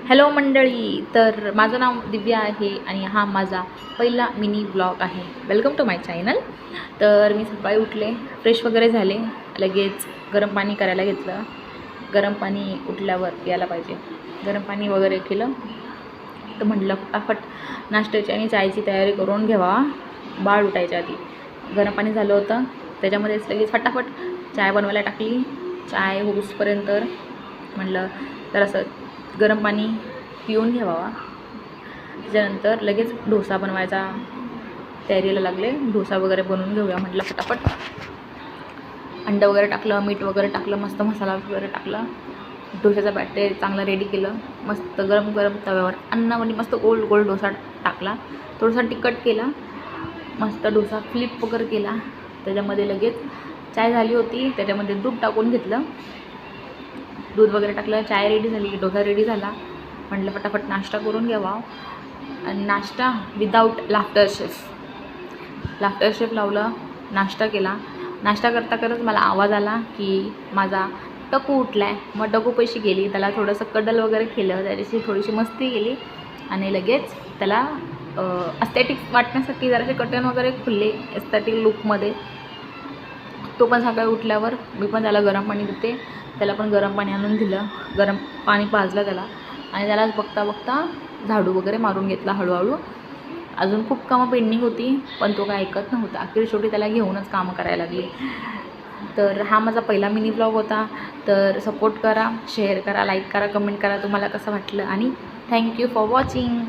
Hello मंडळी, तर माझं नाव दिव्या आहे आणि हा माझा पहिला मिनी ब्लॉग आहे. Welcome to my channel. तर मी सकाळी उठले, फ्रेश वगैरे झाले, लगेच गरम पाणी करायला घेतलं. गरम पाणी उठल्यावर प्यायला पाहिजे. गरम पाणी वगैरे केलं तर म्हटलं फटाफट नाश्त्याची आणि चायची तयारी करून घ्यावा बाळ उठायच्या आधी. गरम पाणी झालं होतं, त्याच्यामध्येच लगेच फटाफट चाय बनवायला टाकली. चाय होऊसपर्यंत म्हटलं जरासं गरम पाणी पिऊन घ्यावा. त्याच्यानंतर लगेच डोसा बनवायचा तयारीला लागले. डोसा वगैरे बनवून घेऊया म्हटलं फटाफट. अंडं वगैरे टाकलं, मीठ वगैरे टाकलं, मस्त मसाला वगैरे टाकला. डोशाचा बॅटर चांगला रेडी केलं. मस्त गरम गरम तव्यावर अन्नामध्ये मस्त गोल गोल डोसा टाकला. थोडासा तिखट केला, मस्त डोसा फ्लिप वगैरे केला. त्याच्यामध्ये लगेच चाय झाली होती, त्याच्यामध्ये दूध टाकून घेतलं. दूध वगैरे टाकलं, चाय रेडी झाली, डोसा रेडी झाला. म्हटलं फटाफट नाश्ता करून घ्यावा. आणि नाश्ता विदाऊट लाफ्टर शेफ लावलं, नाश्ता केला. नाश्ता करता करत मला आवाज आला की माझा टकू उठला आहे. मग टकू पैशी गेली, त्याला थोडंसं कडल वगैरे केलं, त्याच्याशी थोडीशी मस्ती केली आणि लगेच त्याला एस्थेटिक वाटण्यासाठी जरासे कटन वगैरे खुलले एस्थेटिक लुकमध्ये. तो पण सकाळी उठल्यावर मी पण त्याला गरम पाणी देते. त्याला पण गरम पाणी आणून दिलं, गरम पाणी पाजलं त्याला आणि त्यालाच बघता बघता झाडू वगैरे मारून घेतला हळूहळू. अजून खूप कामं पेंडिंग होती, पण तो काय ऐकत नव्हता. अखेर शेवटी त्याला घेऊनच कामं करायला लागली. तर हा माझा पहिला मिनी ब्लॉग होता. तर सपोर्ट करा, शेअर करा, लाईक करा, कमेंट करा तुम्हाला कसं वाटलं आणि थँक्यू फॉर वॉचिंग.